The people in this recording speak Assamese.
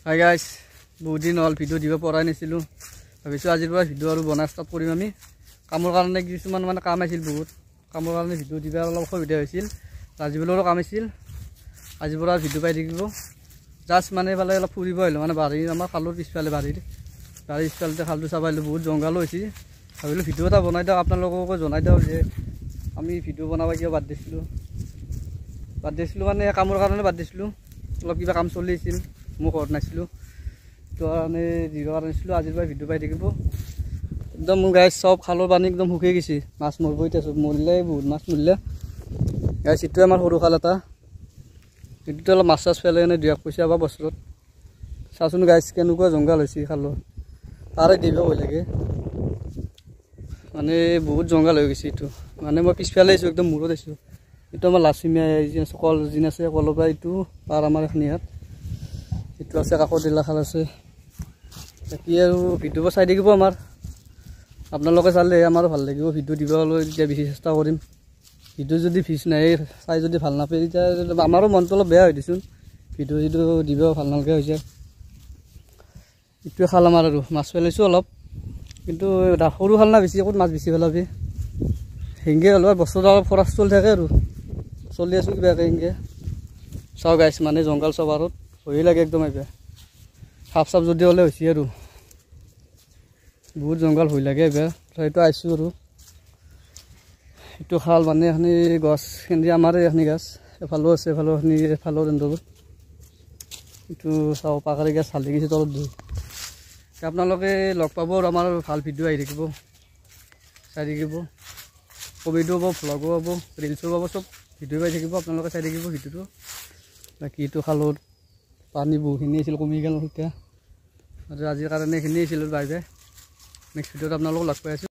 হাই গাইজ, বহুত দিন হ'ল ভিডিঅ' দিব পৰাই নাছিলোঁ। ভাবিছোঁ আজিৰ পৰা ভিডিঅ' আৰু বনাই ষ্টাৰ্ট কৰিম। আমি কামৰ কাৰণে কিছুমান কাম আছিল, বহুত কামৰ কাৰণে ভিডিঅ' দিবৰ অলপ অসুবিধা হৈছিল। ৰাজীৱৰো কাম আছিল। আজিৰ পৰা ভিডিঅ' পাই থাকিব। জাষ্ট এইফালে অলপ ফুৰিব আহিলোঁ, বাৰীৰ আমাৰ খালৰ পিছফালে বাৰীৰ পিছফালতে খালটো চাব আহিলোঁ। বহুত জংঘলো হৈছে। ভাবিলোঁ ভিডিঅ' এটা বনাই দিওঁ, আপোনালোককো জনাই দিওঁ যে আমি ভিডিঅ' বনাব কিয় বাদ দিছিলোঁ কামৰ কাৰণে বাদ দিছিলোঁ। অলপ কিবা কাম চলি আছিল, মই ঘৰত নাছিলোঁ, তো কাৰণে দিব পৰা নাছিলোঁ। আজিৰ পৰা ভিডিঅ' পাই থাকিব। একদম মোৰ গাইজ চব খালৰ পানী একদম শুকাই গৈছে। মাছ মৰিব এতিয়া, চব মৰিলে, বহুত মাছ মৰিলে গাইজ। এইটোৱে আমাৰ সৰু খাল এটা, এইটোতো অলপ মাছ চাছ পেলাই এনে 2-1 পইচা পাব বছৰত। চাচোন গাইজ কেনেকুৱা জংঘল হৈছে খালৰ, তাৰে দিব ভয় লাগে। বহুত জংঘল হৈ গৈছে এইটো। মই পিছফালে আহিছোঁ, একদম মূৰত আহিছোঁ। এইটো আমাৰ লাচিমীয়া কল যিন আছে, কলৰ পৰা এইটো পাৰ আমাৰ এখিনি হাত এইটো আছে, কাষত দিলা খাল আছে। বাকী আৰু ভিডিঅ'বোৰ চাই থাকিব আমাৰ, আপোনালোকে চালে আমাৰো ভাল লাগিব। ভিডিঅ' দিবলৈ তেতিয়া বেছি চেষ্টা কৰিম। ভিডিঅ' যদি ভিউজ নাহে, চাই যদি ভাল নাপায়, তেতিয়া আমাৰো মনটো অলপ বেয়া হৈ দিছোন। ভিডিঅ' দিব ভাল নালগা হৈছে। এইটোৱে খাল আমাৰ, আৰু মাছ পেলাইছোঁ অলপ, কিন্তু সৰু খাল না, বেছি ক'ত মাছ বেছি পেলাবি। সেনেকৈ হ'লেও বছৰত অলপ খৰচ চলি থাকে, আৰু চলি আছোঁ কিবাকৈ সেনেকৈ। চাওঁ গাইছ, জংঘল চবাৰত ভয়ে লাগে একদম। আহিবা সাপ চাপ যদি হ'লে হৈছে, আৰু বহুত জংঘল ভয় লাগে। এইবাৰ সেইটো আহিছোঁ, আৰু এইটো খাল এখিনি গছখিনি আমাৰ এইখিনি গাছ এফালেও আছে, এফালেও তেনেদৰে। এইটো চাওঁ পাকাৰি গাছ হালি গৈছে তলত দি। আপোনালোকে লগ পাব, আৰু আমাৰ ভাল ভিডিঅ' আহি থাকিব, চাই থাকিব। কমেডিও পাব, ভ্লগো পাব, ৰিলছো পাব, চব ভিডিঅ' পাই থাকিব। আপোনালোকে চাই থাকিব ভিডিঅ'টো। বাকী এইটো খালত পানী বহুখিনি আছিল, কমি গ'ল এতিয়া। আৰু আজিৰ কাৰণে এইখিনি আছিল। Bye bye. নেক্সট ভিডিঅ'ত আপোনালোকক লগ পাই আছোঁ।